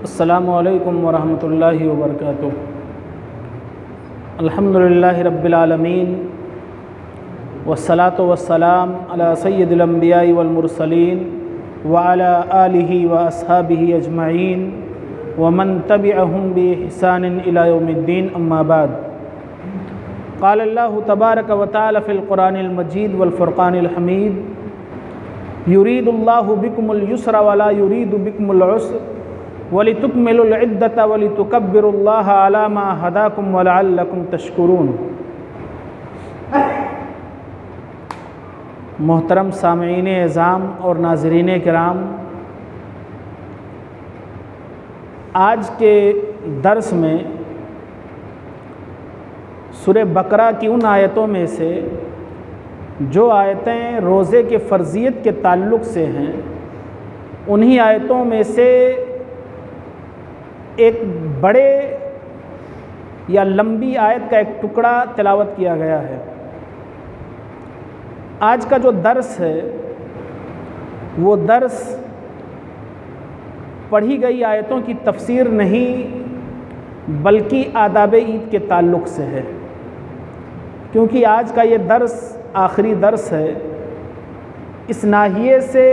السلام علیکم ورحمۃ اللہ وبرکاتہ۔ الحمدللہ رب العالمین والصلاة والسلام علی سید الانبیاء والمرسلین وعلی آلہ واصحابہ اجمعین ومن تبعہم بإحسان الی یوم الدین، اما بعد۔ قال اللہ تبارک وتعالی فی القرآن المجید والفرقان الحمید، یرید اللہ بکم اليسر ولا یرید بکم العسر وَلِتُكْمِلُوا الْعِدَّةَ وَلِتُكَبِّرُوا اللَّهَ عَلَى مَا هَدَاكُمْ وَلَعَلَّكُمْ تَشْكُرُونَ۔ محترم سامعین اعظام اور ناظرین کرام، آج کے درس میں سورہ بقرہ کی ان آیتوں میں سے جو آیتیں روزے کے فرضیت کے تعلق سے ہیں، انہی آیتوں میں سے ایک بڑے یا لمبی آیت کا ایک ٹکڑا تلاوت کیا گیا ہے۔ آج کا جو درس ہے وہ درس پڑھی گئی آیتوں کی تفسیر نہیں بلکہ آداب عید کے تعلق سے ہے، کیونکہ آج کا یہ درس آخری درس ہے۔ اس ناحیے سے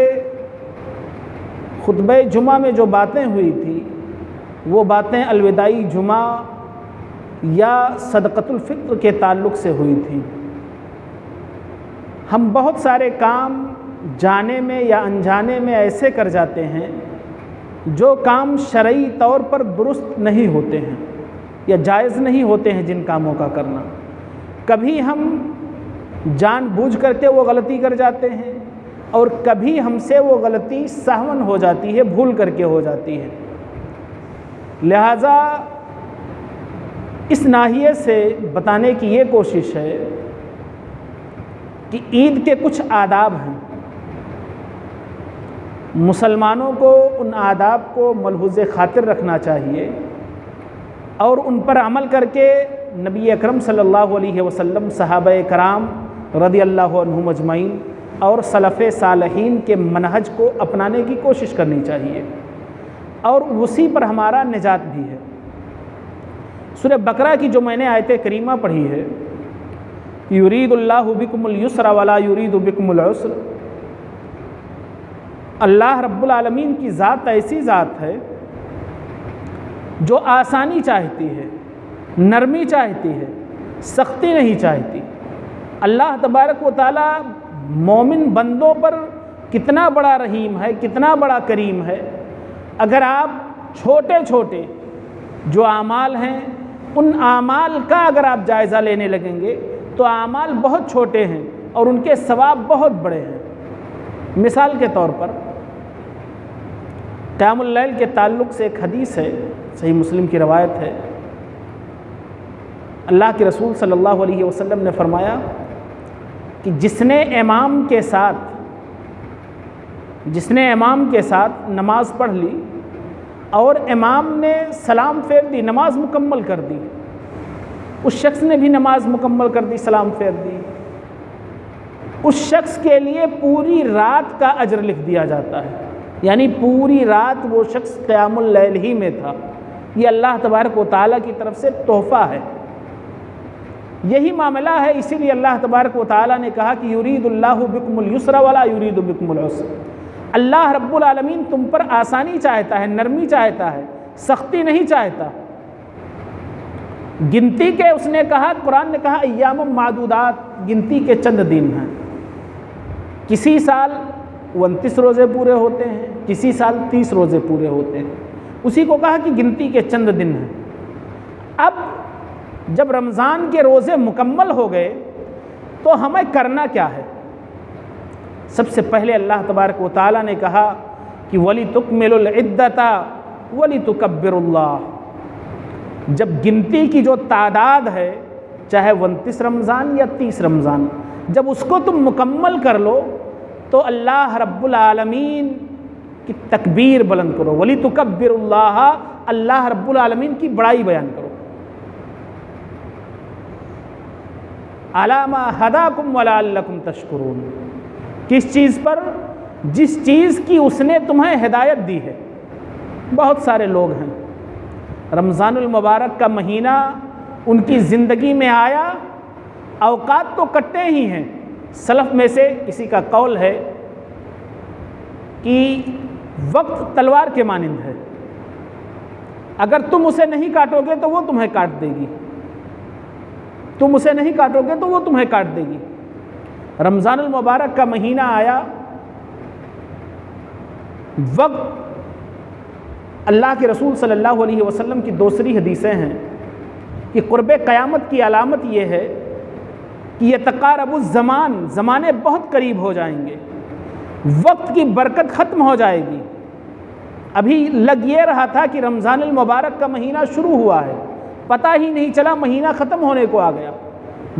خطبہ جمعہ میں جو باتیں ہوئی تھی وہ باتیں الوداعی جمعہ یا صدقۃ الفطر کے تعلق سے ہوئی تھیں۔ ہم بہت سارے کام جانے میں یا انجانے میں ایسے کر جاتے ہیں جو کام شرعی طور پر درست نہیں ہوتے ہیں یا جائز نہیں ہوتے ہیں جن کاموں کا کرنا۔ کبھی ہم جان بوجھ کر کے وہ غلطی کر جاتے ہیں اور کبھی ہم سے وہ غلطی سہون ہو جاتی ہے، بھول کر کے ہو جاتی ہے۔ لہٰذا اس ناحیے سے بتانے کی یہ کوشش ہے کہ عید کے کچھ آداب ہیں، مسلمانوں کو ان آداب کو ملحوظ خاطر رکھنا چاہیے اور ان پر عمل کر کے نبی اکرم صلی اللہ علیہ وسلم، صحابہ کرام رضی اللہ عنہم اجمعین اور سلف صالحین کے منہج کو اپنانے کی کوشش کرنی چاہیے، اور اسی پر ہمارا نجات بھی ہے۔ سورہ بقرہ کی جو میں نے آیت کریمہ پڑھی ہے، یرید اللہ بکم اليسر ولا یرید بکم العسر، اللہ رب العالمین کی ذات ایسی ذات ہے جو آسانی چاہتی ہے، نرمی چاہتی ہے، سختی نہیں چاہتی۔ اللہ تبارک و تعالی مومن بندوں پر کتنا بڑا رحیم ہے، کتنا بڑا کریم ہے۔ اگر آپ چھوٹے چھوٹے جو اعمال ہیں ان اعمال کا اگر آپ جائزہ لینے لگیں گے تو اعمال بہت چھوٹے ہیں اور ان کے ثواب بہت بڑے ہیں۔ مثال کے طور پر قیام اللیل کے تعلق سے ایک حدیث ہے، صحیح مسلم کی روایت ہے، اللہ کے رسول صلی اللہ علیہ وسلم نے فرمایا کہ جس نے امام کے ساتھ نماز پڑھ لی اور امام نے سلام پھیر دی، نماز مکمل کر دی، اس شخص نے بھی نماز مکمل کر دی، سلام پھیر دی، اس شخص کے لیے پوری رات کا اجر لکھ دیا جاتا ہے، یعنی پوری رات وہ شخص قیام اللیل ہی میں تھا۔ یہ اللہ تبارک و تعالیٰ کی طرف سے تحفہ ہے۔ یہی معاملہ ہے، اسی لیے اللہ تبارک و تعالیٰ نے کہا کہ یرید اللہ بکم اليسر ولا یرید بکم العسر، اللہ رب العالمین تم پر آسانی چاہتا ہے، نرمی چاہتا ہے، سختی نہیں چاہتا۔ گنتی کے اس نے کہا، قرآن نے کہا ایام معدودات، گنتی کے چند دن ہیں۔ کسی سال 29 روزے پورے ہوتے ہیں، کسی سال 30 روزے پورے ہوتے ہیں، اسی کو کہا کہ گنتی کے چند دن ہیں۔ اب جب رمضان کے روزے مکمل ہو گئے تو ہمیں کرنا کیا ہے؟ سب سے پہلے اللہ تبارک و تعالیٰ نے کہا کہ وَلِتُكْمِلُوا الْعِدَّةَ وَلِتُكَبِّرُوا اللَّهَ، جب گنتی کی جو تعداد ہے، چاہے 29 رمضان یا 30 رمضان، جب اس کو تم مکمل کر لو تو اللہ رب العالمین کی تکبیر بلند کرو، وَلِتُكَبِّرُوا اللَّهَ، اللہ رب العالمین کی بڑائی بیان کرو، عَلَى مَا هَدَاكُمْ وَلَعَلَّكُمْ تَشْكُرُونَ، کس چیز پر؟ جس چیز کی اس نے تمہیں ہدایت دی ہے۔ بہت سارے لوگ ہیں رمضان المبارک کا مہینہ ان کی زندگی میں آیا، اوقات تو کٹتے ہی ہیں۔ سلف میں سے کسی کا قول ہے کہ وقت تلوار کے مانند ہے، اگر تم اسے نہیں کاٹو گے تو وہ تمہیں کاٹ دے گی، تم اسے نہیں کاٹو گے تو وہ تمہیں کاٹ دے گی۔ رمضان المبارک کا مہینہ آیا، وقت اللہ کے رسول صلی اللہ علیہ وسلم کی دوسری حدیثیں ہیں کہ قرب قیامت کی علامت یہ ہے کہ یتقارب الزمان، زمانے بہت قریب ہو جائیں گے، وقت کی برکت ختم ہو جائے گی۔ ابھی لگ یہ رہا تھا کہ رمضان المبارک کا مہینہ شروع ہوا ہے، پتہ ہی نہیں چلا مہینہ ختم ہونے کو آ گیا،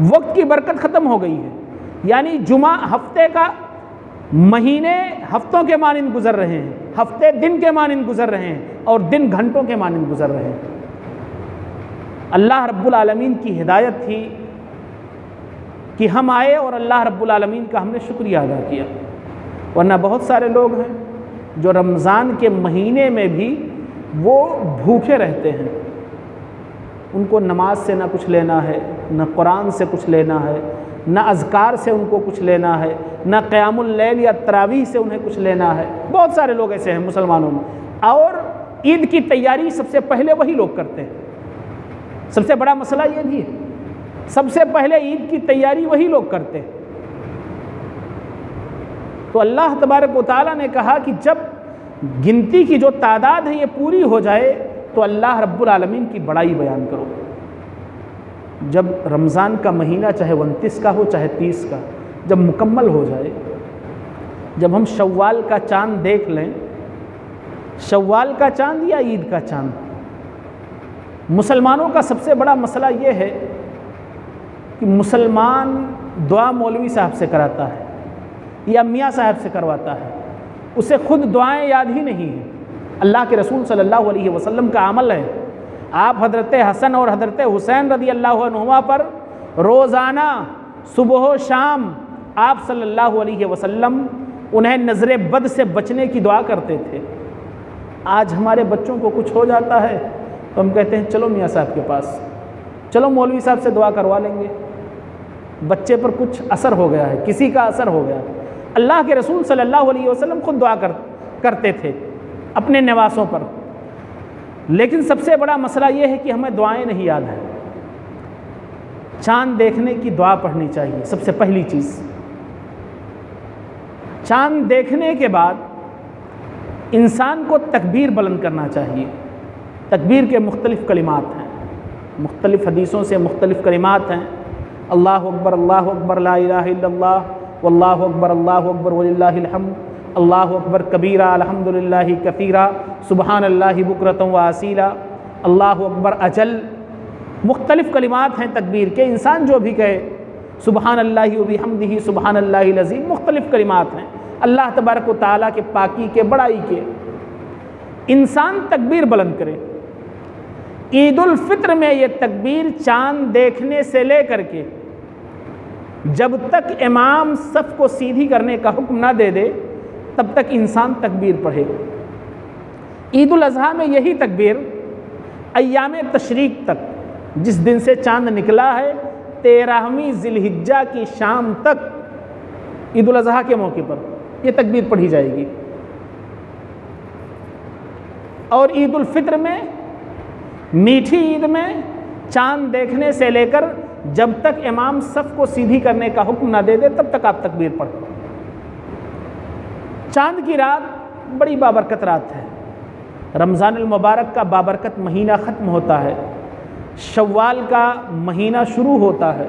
وقت کی برکت ختم ہو گئی ہے۔ یعنی جمعہ ہفتے کا، مہینے ہفتوں کے مانند گزر رہے ہیں، ہفتے دن کے مانند گزر رہے ہیں، اور دن گھنٹوں کے مانند گزر رہے ہیں۔ اللہ رب العالمین کی ہدایت تھی کہ ہم آئے اور اللہ رب العالمین کا ہم نے شکریہ ادا کیا، ورنہ بہت سارے لوگ ہیں جو رمضان کے مہینے میں بھی وہ بھوکے رہتے ہیں، ان کو نماز سے نہ کچھ لینا ہے، نہ قرآن سے کچھ لینا ہے، نہ اذکار سے ان کو کچھ لینا ہے، نہ قیام اللیل یا تراویح سے انہیں کچھ لینا ہے۔ بہت سارے لوگ ایسے ہیں مسلمانوں میں، اور عید کی تیاری سب سے پہلے وہی لوگ کرتے ہیں۔ سب سے بڑا مسئلہ یہ بھی ہے، سب سے پہلے عید کی تیاری وہی لوگ کرتے ہیں۔ تو اللہ تبارک و تعالیٰ نے کہا کہ جب گنتی کی جو تعداد ہے یہ پوری ہو جائے تو اللہ رب العالمین کی بڑائی بیان کرو۔ جب رمضان کا مہینہ چاہے 29 کا ہو چاہے 30 کا، جب مکمل ہو جائے، جب ہم شوال کا چاند دیکھ لیں، شوال کا چاند یا عید کا چاند، مسلمانوں کا سب سے بڑا مسئلہ یہ ہے کہ مسلمان دعا مولوی صاحب سے کراتا ہے یا میاں صاحب سے کرواتا ہے، اسے خود دعائیں یاد ہی نہیں ہیں۔ اللہ کے رسول صلی اللہ علیہ وسلم کا عمل ہے، آپ حضرت حسن اور حضرت حسین رضی اللہ عنہما پر روزانہ صبح و شام آپ صلی اللہ علیہ وسلم انہیں نظر بد سے بچنے کی دعا کرتے تھے۔ آج ہمارے بچوں کو کچھ ہو جاتا ہے تو ہم کہتے ہیں چلو میاں صاحب کے پاس، چلو مولوی صاحب سے دعا کروا لیں گے، بچے پر کچھ اثر ہو گیا ہے، کسی کا اثر ہو گیا۔ اللہ کے رسول صلی اللہ علیہ وسلم خود دعا کرتے تھے اپنے نواسوں پر، لیکن سب سے بڑا مسئلہ یہ ہے کہ ہمیں دعائیں نہیں یاد ہیں۔ چاند دیکھنے کی دعا پڑھنی چاہیے سب سے پہلی چیز۔ چاند دیکھنے کے بعد انسان کو تکبیر بلند کرنا چاہیے۔ تکبیر کے مختلف کلمات ہیں، مختلف حدیثوں سے مختلف کلمات ہیں۔ اللہ اکبر لا الہ الا اللہ، واللہ اکبر وللہ الحمد، اللہ اکبر کبیرہ الحمدللہ کثیرہ، سبحان اللہ بکرۃ و اصیلا، اللہ اکبر اجل۔ مختلف کلمات ہیں تکبیر کے، انسان جو بھی کہے سبحان اللہ و بحمدہ سبحان اللہ العظیم، مختلف کلمات ہیں اللہ تبارک و تعالیٰ کے پاکی کے، بڑائی کے۔ انسان تکبیر بلند کرے۔ عید الفطر میں یہ تکبیر چاند دیکھنے سے لے کر کے جب تک امام صف کو سیدھی کرنے کا حکم نہ دے دے تب تک انسان تکبیر پڑھے۔ عید الاضحیٰ میں یہی تکبیر ایام تشریق تک، جس دن سے چاند نکلا ہے 13ویں ذی الحجہ کی شام تک، عید الاضحیٰ کے موقع پر یہ تکبیر پڑھی جائے گی۔ اور عید الفطر میں، میٹھی عید میں، چاند دیکھنے سے لے کر جب تک امام صف کو سیدھی کرنے کا حکم نہ دے دے تب تک آپ تکبیر پڑھیں۔ چاند کی رات بڑی بابرکت رات ہے، رمضان المبارک کا بابرکت مہینہ ختم ہوتا ہے، شوال کا مہینہ شروع ہوتا ہے،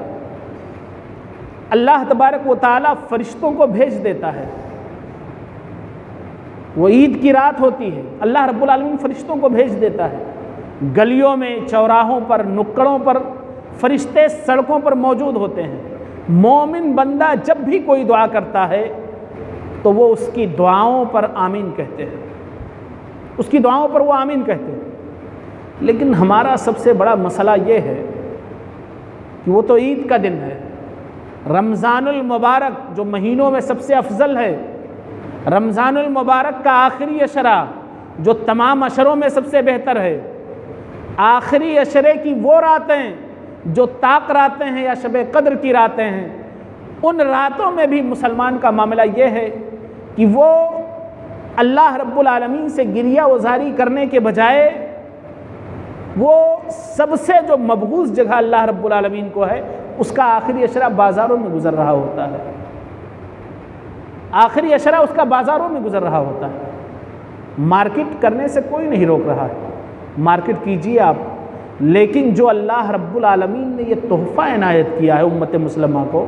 اللہ تبارک و تعالیٰ فرشتوں کو بھیج دیتا ہے۔ وہ عید کی رات ہوتی ہے، اللہ رب العالمین فرشتوں کو بھیج دیتا ہے، گلیوں میں، چوراہوں پر، نکڑوں پر فرشتے سڑکوں پر موجود ہوتے ہیں۔ مومن بندہ جب بھی کوئی دعا کرتا ہے تو وہ اس کی دعاؤں پر آمین کہتے ہیں، اس کی دعاؤں پر وہ آمین کہتے ہیں۔ لیکن ہمارا سب سے بڑا مسئلہ یہ ہے کہ وہ تو عید کا دن ہے، رمضان المبارک جو مہینوں میں سب سے افضل ہے، رمضان المبارک کا آخری عشرہ جو تمام اشروں میں سب سے بہتر ہے، آخری اشرے کی وہ راتیں جو طاق راتیں ہیں یا شب قدر کی راتیں ہیں، ان راتوں میں بھی مسلمان کا معاملہ یہ ہے کہ وہ اللہ رب العالمین سے گریہ وزاری کرنے کے بجائے وہ سب سے جو مبغوض جگہ اللہ رب العالمین کو ہے اس کا آخری اشرہ بازاروں میں گزر رہا ہوتا ہے، آخری اشرہ اس کا بازاروں میں گزر رہا ہوتا ہے۔ مارکیٹ کرنے سے کوئی نہیں روک رہا ہے، مارکیٹ کیجیے آپ، لیکن جو اللہ رب العالمین نے یہ تحفہ عنایت کیا ہے امت مسلمہ کو،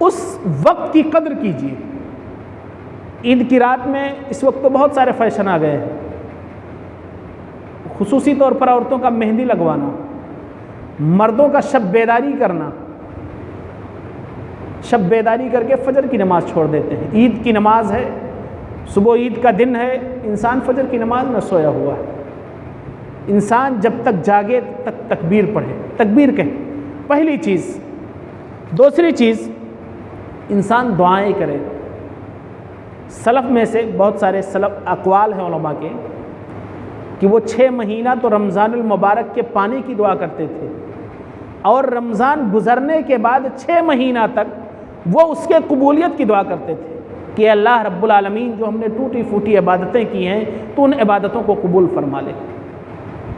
اس وقت کی قدر کیجیے۔ عید کی رات میں اس وقت تو بہت سارے فیشن آ گئے ہیں، خصوصی طور پر عورتوں کا مہندی لگوانا، مردوں کا شب بیداری کرنا، شب بیداری کر کے فجر کی نماز چھوڑ دیتے ہیں۔ عید کی نماز ہے، صبح عید کا دن ہے، انسان فجر کی نماز میں سویا ہوا ہے، انسان جب تک جاگے تک تکبیر پڑھے، تکبیر کہے پہلی چیز۔ دوسری چیز، انسان دعائیں کرے۔ سلف میں سے بہت سارے سلف اقوال ہیں علماء کے کہ وہ 6 مہینہ تو رمضان المبارک کے پانے کی دعا کرتے تھے، اور رمضان گزرنے کے بعد 6 مہینہ تک وہ اس کے قبولیت کی دعا کرتے تھے کہ اللہ رب العالمین جو ہم نے ٹوٹی پھوٹی عبادتیں کی ہیں تو ان عبادتوں کو قبول فرما لے۔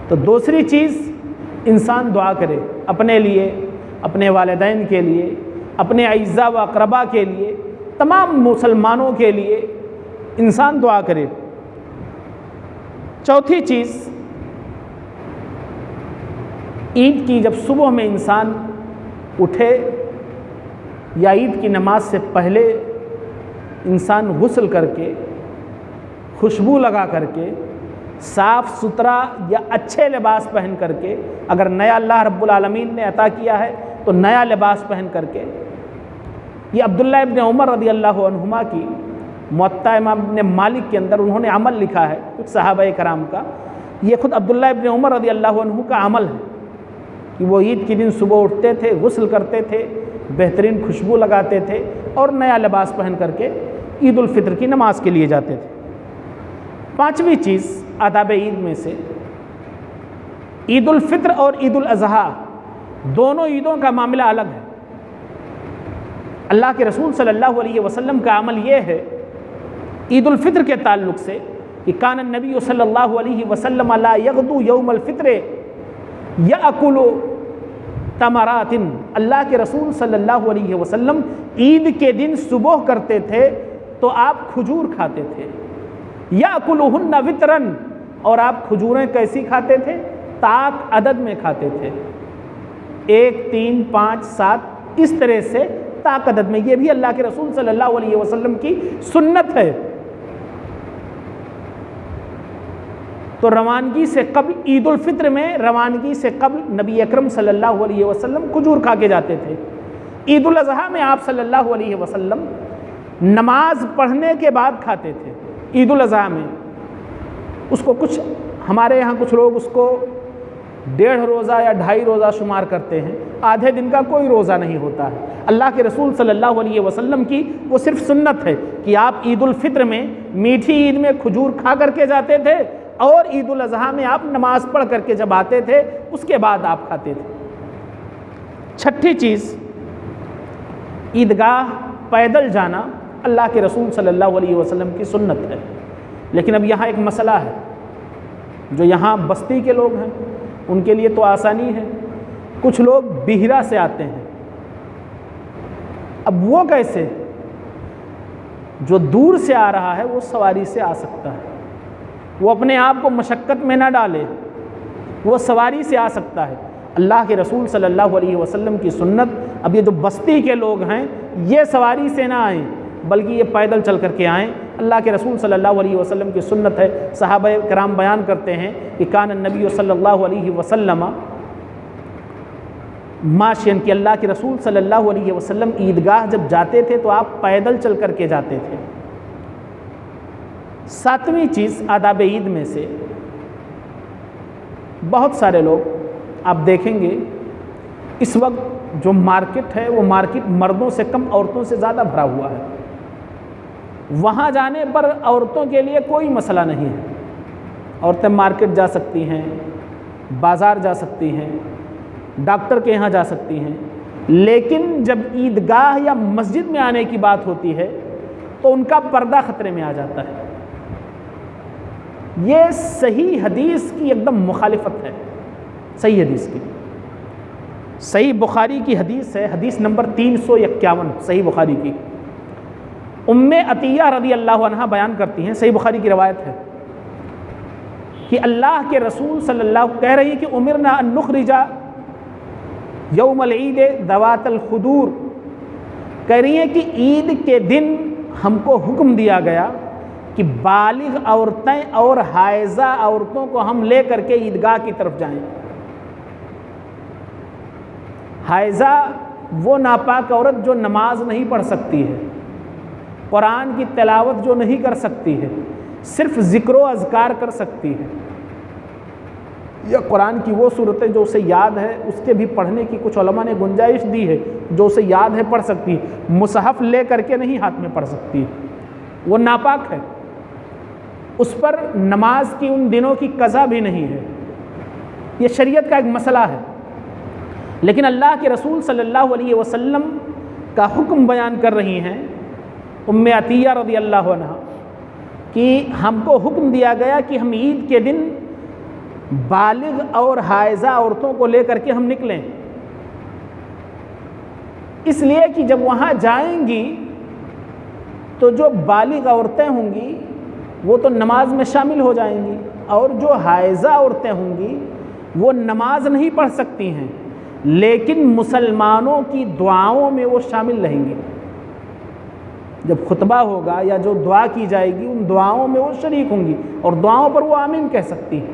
تو دوسری چیز، انسان دعا کرے اپنے لیے، اپنے والدین کے لیے، اپنے اعزاء و اقربا کے لیے، تمام مسلمانوں کے لیے انسان دعا کرے۔ چوتھی چیز، عید کی جب صبح میں انسان اٹھے یا عید کی نماز سے پہلے انسان غسل کر کے، خوشبو لگا کر کے، صاف ستھرا یا اچھے لباس پہن کر کے، اگر نیا اللہ رب العالمین نے عطا کیا ہے تو نیا لباس پہن کر کے، یہ عبداللہ ابن عمر رضی اللہ عنہما کی موطا امام ابن مالک کے اندر انہوں نے عمل لکھا ہے کچھ صحابہ کرام کا، یہ خود عبداللہ ابن عمر رضی اللہ عنہ کا عمل ہے کہ وہ عید کے دن صبح اٹھتے تھے، غسل کرتے تھے، بہترین خوشبو لگاتے تھے اور نیا لباس پہن کر کے عید الفطر کی نماز کے لیے جاتے تھے۔ پانچویں چیز آداب عید میں سے، عید الفطر اور عید الاضحیٰ دونوں عیدوں کا معاملہ الگ ہے۔ اللہ کے رسول صلی اللہ علیہ وسلم کا عمل یہ ہے عید الفطر کے تعلق سے کہ کان النبی صلی اللہ علیہ وسلم لا یغدو یوم الفطر یأکل تمرات، اللہ کے رسول صلی اللہ علیہ وسلم عید کے دن صبح کرتے تھے تو آپ کھجور کھاتے تھے، یأکلہن وطرن، اور آپ کھجوریں کیسی کھاتے تھے؟ طاق عدد میں کھاتے تھے، 1 3 5 7 اس طرح سے طاق عدد میں۔ یہ بھی اللہ کے رسول صلی اللہ علیہ وسلم کی سنت ہے۔ تو روانگی سے قبل عید الفطر میں، روانگی سے قبل نبی اکرم صلی اللہ علیہ وسلم کھجور کھا کے جاتے تھے۔ عید الاضحیٰ میں آپ صلی اللہ علیہ وسلم نماز پڑھنے کے بعد کھاتے تھے۔ عید الاضحیٰ میں اس کو کچھ ہمارے یہاں کچھ لوگ اس کو 1.5 روزہ یا 2.5 روزہ شمار کرتے ہیں، آدھے دن کا کوئی روزہ نہیں ہوتا ہے۔ اللہ کے رسول صلی اللہ علیہ وسلم کی وہ صرف سنت ہے کہ آپ عید الفطر میں، میٹھی عید میں کھجور کھا کر کے جاتے تھے، اور عید الاضحیٰ میں آپ نماز پڑھ کر کے جب آتے تھے اس کے بعد آپ کھاتے تھے۔ چھٹی چیز، عیدگاہ پیدل جانا اللہ کے رسول صلی اللہ علیہ وسلم کی سنت ہے، لیکن اب یہاں ایک مسئلہ ہے، جو یہاں بستی کے لوگ ہیں ان کے لیے تو آسانی ہے، کچھ لوگ بہرا سے آتے ہیں۔ اب وہ کیسے؟ جو دور سے آ رہا ہے وہ سواری سے آ سکتا ہے، وہ اپنے آپ کو مشقت میں نہ ڈالے، وہ سواری سے آ سکتا ہے۔ اللہ کے رسول صلی اللہ علیہ وسلم کی سنت، اب یہ جو بستی کے لوگ ہیں یہ سواری سے نہ آئیں بلکہ یہ پیدل چل کر کے آئیں۔ اللہ کے رسول صلی اللہ علیہ وسلم کی سنت ہے۔ صحابہ کرام بیان کرتے ہیں کہ کان النبی صلی اللہ علیہ وسلم ماشین، کہ اللہ کے رسول صلی اللہ علیہ وسلم عیدگاہ جب جاتے تھے تو آپ پیدل چل کر کے جاتے تھے۔ ساتویں چیز آداب عید میں سے، بہت سارے لوگ آپ دیکھیں گے اس وقت جو مارکیٹ ہے وہ مارکیٹ مردوں سے کم عورتوں سے زیادہ بھرا ہوا ہے، وہاں جانے پر عورتوں کے لیے کوئی مسئلہ نہیں ہے، عورتیں مارکیٹ جا سکتی ہیں، بازار جا سکتی ہیں، ڈاکٹر کے یہاں جا سکتی ہیں، لیکن جب عیدگاہ یا مسجد میں آنے کی بات ہوتی ہے تو ان کا پردہ خطرے میں آ جاتا ہے۔ یہ صحیح حدیث کی ایک دم مخالفت ہے، صحیح حدیث کی۔ صحیح بخاری کی حدیث ہے، حدیث نمبر 351 صحیح بخاری کی۔ ام عطیہ رضی اللہ عنہ بیان کرتی ہیں، صحیح بخاری کی روایت ہے، کہ اللہ کے رسول صلی اللہ علیہ وسلم کہہ رہی ہیں کہ امرنا ان نخرج یوم العید ذوات الخدور، کہہ رہی ہیں کہ عید کے دن ہم کو حکم دیا گیا کہ بالغ عورتیں اور حائضہ عورتوں کو ہم لے کر کے عیدگاہ کی طرف جائیں۔ حائضہ وہ ناپاک عورت جو نماز نہیں پڑھ سکتی ہے، قرآن کی تلاوت جو نہیں کر سکتی ہے، صرف ذکر و اذکار کر سکتی ہے، یا قرآن کی وہ صورتیں جو اسے یاد ہے اس کے بھی پڑھنے کی کچھ علماء نے گنجائش دی ہے، جو اسے یاد ہے پڑھ سکتی ہے، مصحف لے کر کے نہیں ہاتھ میں پڑھ سکتی ہے، وہ ناپاک ہے، اس پر نماز کی ان دنوں کی قضا بھی نہیں ہے۔ یہ شریعت کا ایک مسئلہ ہے، لیکن اللہ کے رسول صلی اللہ علیہ وسلم کا حکم بیان کر رہی ہیں ام عطیہ رضی اللہ عنہ کہ ہم کو حکم دیا گیا کہ ہم عید کے دن بالغ اور حائضہ عورتوں کو لے کر کے ہم نکلیں، اس لیے کہ جب وہاں جائیں گی تو جو بالغ عورتیں ہوں گی وہ تو نماز میں شامل ہو جائیں گی، اور جو حائضہ عورتیں ہوں گی وہ نماز نہیں پڑھ سکتی ہیں، لیکن مسلمانوں کی دعاؤں میں وہ شامل رہیں گی۔ جب خطبہ ہوگا یا جو دعا کی جائے گی ان دعاؤں میں وہ شریک ہوں گی اور دعاؤں پر وہ آمین کہہ سکتی ہیں۔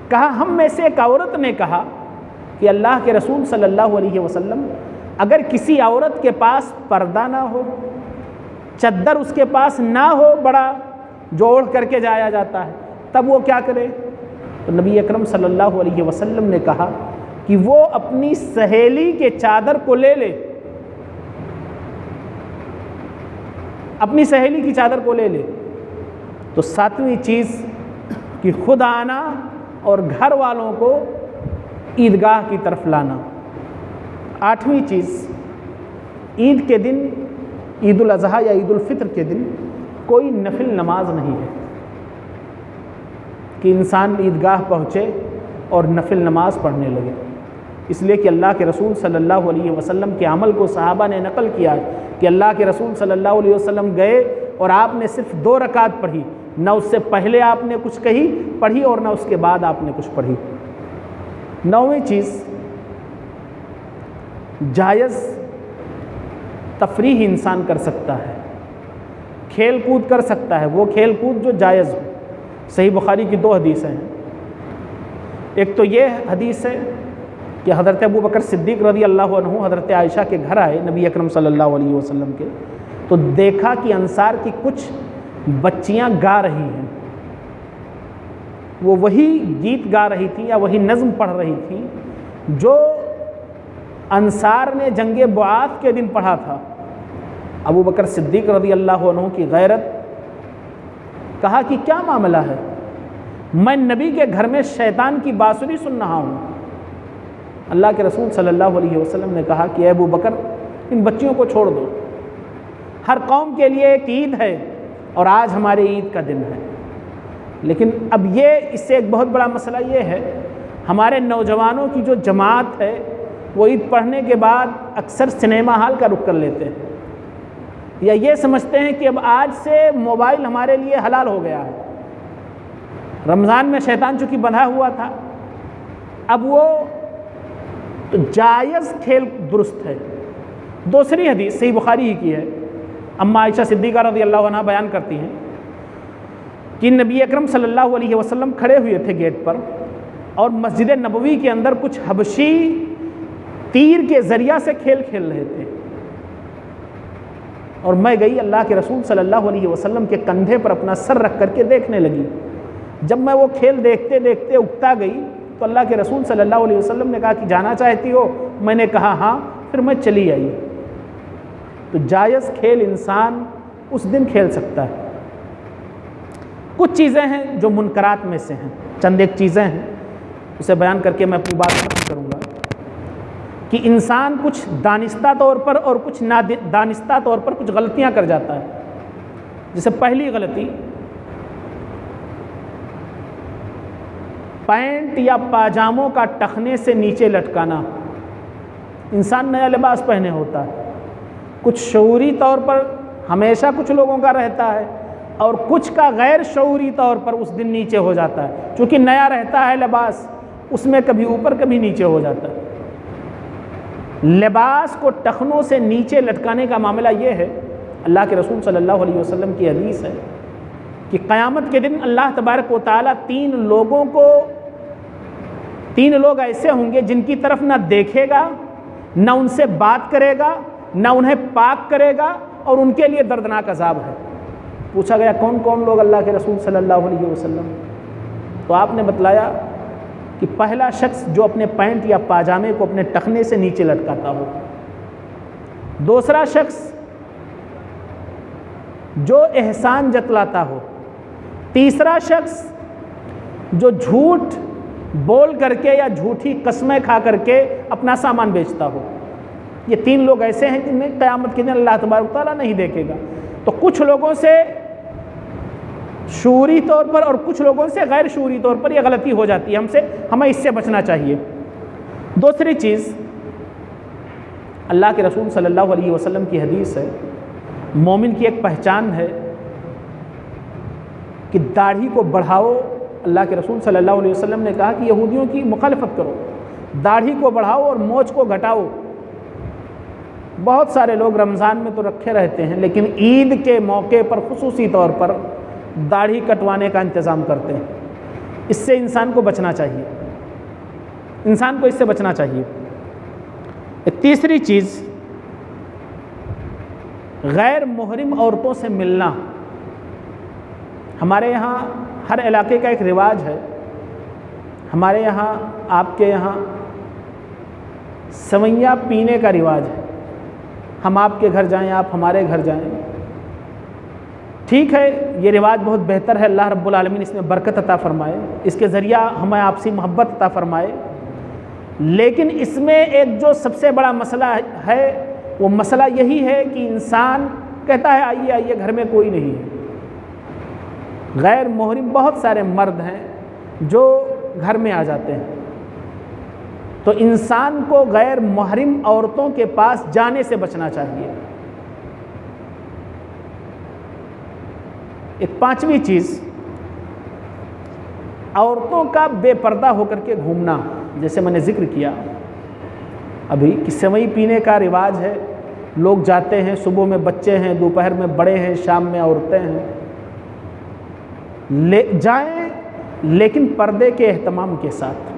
کہا ہم میں سے ایک عورت نے کہا کہ اللہ کے رسول صلی اللہ علیہ وسلم، اگر کسی عورت کے پاس پردہ نہ ہو، چادر اس کے پاس نہ ہو بڑا جو اوڑھ کر کے جایا جاتا ہے، تب وہ کیا کرے؟ تو نبی اکرم صلی اللہ علیہ وسلم نے کہا کہ وہ اپنی سہیلی کے چادر کو لے لے، اپنی سہیلی کی چادر کو لے لے۔ تو ساتویں چیز کہ خود آنا اور گھر والوں کو عیدگاہ کی طرف لانا۔ آٹھویں چیز، عید کے دن، عید الاضحیٰ یا عید الفطر کے دن کوئی نفل نماز نہیں ہے کہ انسان عیدگاہ پہنچے اور نفل نماز پڑھنے لگے، اس لیے کہ اللہ کے رسول صلی اللہ علیہ وسلم کے عمل کو صحابہ نے نقل کیا ہے کہ اللہ کے رسول صلی اللہ علیہ وسلم گئے اور آپ نے صرف 2 رکعت پڑھی، نہ اس سے پہلے آپ نے کچھ پڑھی اور نہ اس کے بعد آپ نے کچھ پڑھی۔ 9ویں چیز، جائز تفریح انسان کر سکتا ہے، کھیل کود کر سکتا ہے، وہ کھیل کود جو جائز ہو۔ صحیح بخاری کی 2 حدیثیں ہیں، ایک تو یہ حدیث ہے کہ حضرت ابو بکر صدیق رضی اللہ عنہ حضرت عائشہ کے گھر آئے نبی اکرم صلی اللہ علیہ وسلم کے، تو دیکھا کہ انصار کی کچھ بچیاں گا رہی ہیں، وہ وہی گیت گا رہی تھیں یا وہی نظم پڑھ رہی تھیں جو انصار نے جنگ بعاث کے دن پڑھا تھا۔ ابو بکر صدیق رضی اللہ عنہ کی غیرت، کہا کہ کیا معاملہ ہے؟ میں نبی کے گھر میں شیطان کی بانسری سن رہا ہوں۔ اللہ کے رسول صلی اللہ علیہ وسلم نے کہا کہ اے ابو بکر، ان بچیوں کو چھوڑ دو، ہر قوم کے لیے ایک عید ہے اور آج ہمارے عید کا دن ہے۔ لیکن اب اس سے ایک بہت بڑا مسئلہ یہ ہے، ہمارے نوجوانوں کی جو جماعت ہے وہ عید پڑھنے کے بعد اکثر سنیما ہال کا رخ کر لیتے ہیں، یا یہ سمجھتے ہیں کہ اب آج سے موبائل ہمارے لیے حلال ہو گیا ہے۔ رمضان میں شیطان چونکہ بندھا ہوا تھا، اب وہ تو جائز کھیل درست ہے۔ دوسری حدیث صحیح بخاری ہی کی ہے، اما عائشہ صدیقہ رضی اللہ عنہ بیان کرتی ہیں کہ نبی اکرم صلی اللہ علیہ وسلم کھڑے ہوئے تھے گیٹ پر، اور مسجد نبوی کے اندر کچھ حبشی تیر کے ذریعہ سے کھیل کھیل رہے تھے، اور میں گئی اللہ کے رسول صلی اللہ علیہ وسلم کے کندھے پر اپنا سر رکھ کر کے دیکھنے لگی۔ جب میں وہ کھیل دیکھتے دیکھتے اکتا گئی تو اللہ کے رسول صلی اللہ علیہ وسلم نے کہا کہ جانا چاہتی ہو؟ میں نے کہا ہاں، پھر میں چلی آئی۔ تو جائز کھیل انسان اس دن کھیل سکتا ہے۔ کچھ چیزیں ہیں جو منکرات میں سے ہیں، چند ایک چیزیں ہیں، اسے بیان کر کے میں اپنی بات ختم کروں گا کہ انسان کچھ دانستہ طور پر اور کچھ نادانستہ طور پر کچھ غلطیاں کر جاتا ہے۔ جیسے پہلی غلطی، پینٹ یا پاجاموں کا ٹخنے سے نیچے لٹکانا۔ انسان نیا لباس پہنے ہوتا ہے، کچھ شعوری طور پر ہمیشہ کچھ لوگوں کا رہتا ہے اور کچھ کا غیر شعوری طور پر اس دن نیچے ہو جاتا ہے، چونکہ نیا رہتا ہے لباس، اس میں کبھی اوپر کبھی نیچے ہو جاتا ہے۔ لباس کو ٹخنوں سے نیچے لٹکانے کا معاملہ یہ ہے، اللہ کے رسول صلی اللہ علیہ وسلم کی حدیث ہے کہ قیامت کے دن اللہ تبارک و تعالیٰ تین لوگ ایسے ہوں گے جن کی طرف نہ دیکھے گا، نہ ان سے بات کرے گا، نہ انہیں پاک کرے گا، اور ان کے لیے دردناک عذاب ہے۔ پوچھا گیا کون کون لوگ اللہ کے رسول صلی اللہ علیہ وسلم؟ تو آپ نے بتلایا کہ پہلا شخص جو اپنے پینٹ یا پاجامے کو اپنے ٹخنے سے نیچے لٹکاتا ہو، دوسرا شخص جو احسان جتلاتا ہو، تیسرا شخص جو جھوٹ بول کر کے یا جھوٹی قسمیں کھا کر کے اپنا سامان بیچتا ہو۔ یہ تین لوگ ایسے ہیں جن میں قیامت کے دن اللہ تبارک و تعالیٰ نہیں دیکھے گا۔ تو کچھ لوگوں سے شعوری طور پر اور کچھ لوگوں سے غیر شعوری طور پر یہ غلطی ہو جاتی ہے، ہمیں اس سے بچنا چاہیے۔ دوسری چیز، اللہ کے رسول صلی اللہ علیہ وسلم کی حدیث ہے، مومن کی ایک پہچان ہے کہ داڑھی کو بڑھاؤ۔ اللہ کے رسول صلی اللہ علیہ وسلم نے کہا کہ یہودیوں کی مخالفت کرو، داڑھی کو بڑھاؤ اور مونچھ کو گھٹاؤ۔ بہت سارے لوگ رمضان میں تو رکھے رہتے ہیں، لیکن عید کے موقع پر خصوصی طور پر داڑھی کٹوانے کا انتظام کرتے ہیں۔ اس سے انسان کو بچنا چاہیے، انسان کو اس سے بچنا چاہیے۔ ایک تیسری چیز، غیر محرم عورتوں سے ملنا۔ ہمارے یہاں ہر علاقے کا ایک رواج ہے، ہمارے یہاں، آپ کے یہاں سوئیاں پینے کا رواج ہے۔ ہم آپ کے گھر جائیں، آپ ہمارے گھر جائیں، ٹھیک ہے، یہ رواج بہت بہتر ہے، اللہ رب العالمین اس میں برکت عطا فرمائے، اس کے ذریعہ ہمیں آپسی محبت عطا فرمائے۔ لیکن اس میں ایک جو سب سے بڑا مسئلہ ہے، وہ مسئلہ یہی ہے کہ انسان کہتا ہے آئیے آئیے، گھر میں کوئی نہیں ہے۔ غیر محرم بہت سارے مرد ہیں جو گھر میں آ جاتے ہیں، تو انسان کو غیر محرم عورتوں کے پاس جانے سے بچنا چاہیے۔ ایک پانچویں چیز، عورتوں کا بے پردہ ہو کر کے گھومنا۔ جیسے میں نے ذکر کیا ابھی کہ سوئی پینے کا رواج ہے، لوگ جاتے ہیں، صبح میں بچے ہیں، دوپہر میں بڑے ہیں، شام میں عورتیں ہیں، جائیں لیکن پردے کے اہتمام کے ساتھ،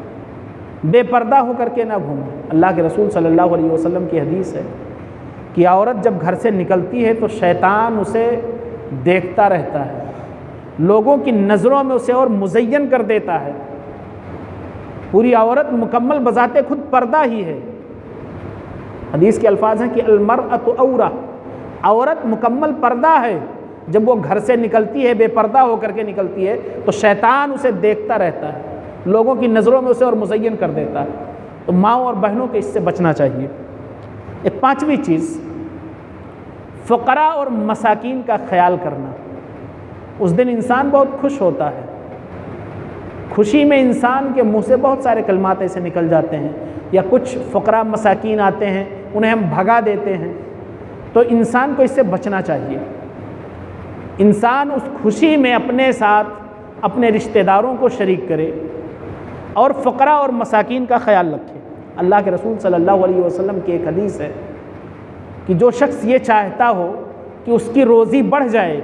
بے پردہ ہو کر کے نہ گھومیں۔ اللہ کے رسول صلی اللہ علیہ وسلم کی حدیث ہے کہ عورت جب گھر سے نکلتی ہے تو شیطان اسے دیکھتا رہتا ہے، لوگوں کی نظروں میں اسے اور مزین کر دیتا ہے۔ پوری عورت مکمل بذات خود پردہ ہی ہے۔ حدیث کے الفاظ ہیں کہ المرأۃ عورہ، عورت مکمل پردہ ہے۔ جب وہ گھر سے نکلتی ہے، بے پردہ ہو کر کے نکلتی ہے، تو شیطان اسے دیکھتا رہتا ہے، لوگوں کی نظروں میں اسے اور مزین کر دیتا ہے۔ تو ماؤں اور بہنوں کو اس سے بچنا چاہیے۔ ایک پانچویں چیز، فقراء اور مساکین کا خیال کرنا۔ اس دن انسان بہت خوش ہوتا ہے، خوشی میں انسان کے منہ سے بہت سارے کلمات ایسے نکل جاتے ہیں، یا کچھ فقراء مساکین آتے ہیں، انہیں ہم بھگا دیتے ہیں، تو انسان کو اس سے بچنا چاہیے۔ انسان اس خوشی میں اپنے ساتھ اپنے رشتہ داروں کو شریک کرے اور فقراء اور مساکین کا خیال رکھے۔ اللہ کے رسول صلی اللہ علیہ وسلم کی ایک حدیث ہے کہ جو شخص یہ چاہتا ہو کہ اس کی روزی بڑھ جائے،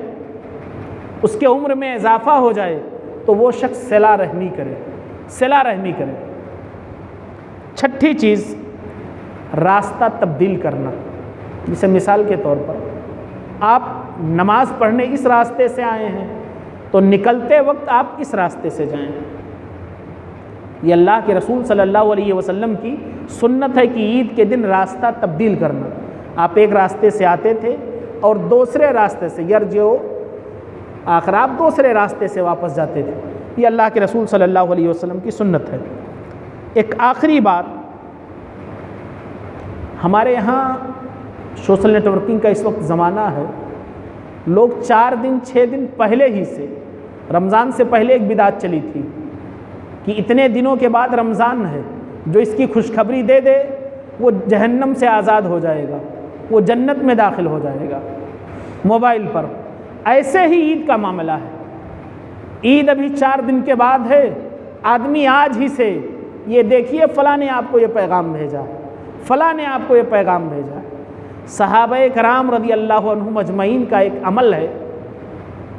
اس کے عمر میں اضافہ ہو جائے، تو وہ شخص صلہ رحمی کرے، صلہ رحمی کرے۔ چھٹی چیز، راستہ تبدیل کرنا۔ جیسے مثال کے طور پر آپ نماز پڑھنے اس راستے سے آئے ہیں، تو نکلتے وقت آپ اس راستے سے جائیں۔ یہ اللہ کے رسول صلی اللہ علیہ وسلم کی سنت ہے کہ عید کے دن راستہ تبدیل کرنا۔ آپ ایک راستے سے آتے تھے اور دوسرے راستے سے، یرجعو آخر آپ دوسرے راستے سے واپس جاتے تھے۔ یہ اللہ کے رسول صلی اللہ علیہ وسلم کی سنت ہے۔ ایک آخری بات، ہمارے یہاں سوشل نیٹ ورکنگ کا اس وقت زمانہ ہے، لوگ 4 دن 6 دن پہلے ہی سے، رمضان سے پہلے ایک بدعت چلی تھی کہ اتنے دنوں کے بعد رمضان ہے، جو اس کی خوشخبری دے دے وہ جہنم سے آزاد ہو جائے گا، وہ جنت میں داخل ہو جائے گا۔ موبائل پر ایسے ہی عید کا معاملہ ہے، عید ابھی 4 دن کے بعد ہے، آدمی آج ہی سے یہ دیکھیے فلاں نے آپ کو یہ پیغام بھیجا، فلاں نے آپ کو یہ پیغام بھیجا۔ صحابہ کرام رضی اللہ عنہم اجمعین کا ایک عمل ہے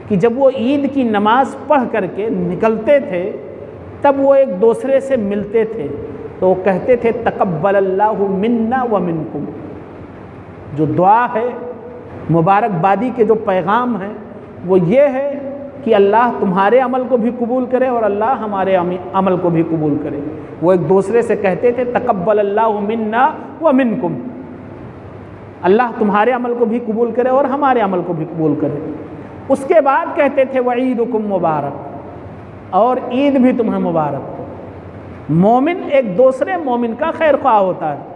کہ جب وہ عید کی نماز پڑھ کر کے نکلتے تھے تب وہ ایک دوسرے سے ملتے تھے تو وہ کہتے تھے تقبل اللہ منا و منکم۔ جو دعا ہے، مبارکبادی کے جو پیغام ہیں وہ یہ ہے کہ اللہ تمہارے عمل کو بھی قبول کرے اور اللہ ہمارے عمل کو بھی قبول کرے۔ وہ ایک دوسرے سے کہتے تھے تقبل اللہ منا و منکم، اللہ تمہارے عمل کو بھی قبول کرے اور ہمارے عمل کو بھی قبول کرے۔ اس کے بعد کہتے تھے وعیدکم مبارک، اور عید بھی تمہیں مبارک ہو۔ مومن ایک دوسرے مومن کا خیر خواہ ہوتا ہے،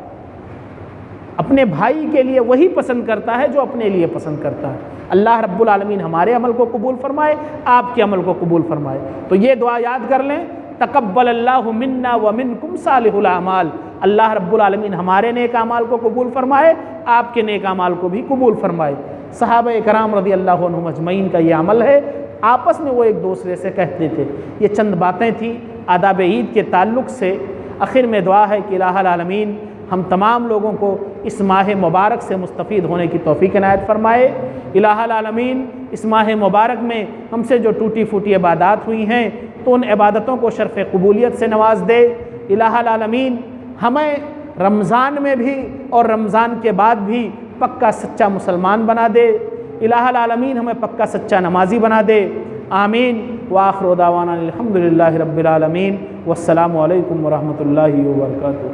اپنے بھائی کے لیے وہی پسند کرتا ہے جو اپنے لیے پسند کرتا ہے۔ اللہ رب العالمین ہمارے عمل کو قبول فرمائے، آپ کے عمل کو قبول فرمائے۔ تو یہ دعا یاد کر لیں، تقبل اللہ منا و منکم صالح الاعمال، اللہ رب العالمین ہمارے نیک اعمال کو قبول فرمائے، آپ کے نیک اعمال کو بھی قبول فرمائے۔ صحابہ کرام رضی اللہ عنہم اجمعین کا یہ عمل ہے، آپس میں وہ ایک دوسرے سے کہتے تھے۔ یہ چند باتیں تھیں آداب عید کے تعلق سے۔ آخر میں دعا ہے کہ الہ العالمین ہم تمام لوگوں کو اس ماہ مبارک سے مستفید ہونے کی توفیق عنایت فرمائے۔ الہ العالمین اس ماہ مبارک میں ہم سے جو ٹوٹی پھوٹی عبادات ہوئی ہیں تو ان عبادتوں کو شرف قبولیت سے نواز دے۔ الہ العالمین ہمیں رمضان میں بھی اور رمضان کے بعد بھی پکا سچا مسلمان بنا دے۔ الہ العالمین ہمیں پکا سچا نمازی بنا دے۔ آمین۔ وآخر دعوانا الحمدللہ رب العالمین، والسلام علیکم ورحمۃ اللہ وبرکاتہ۔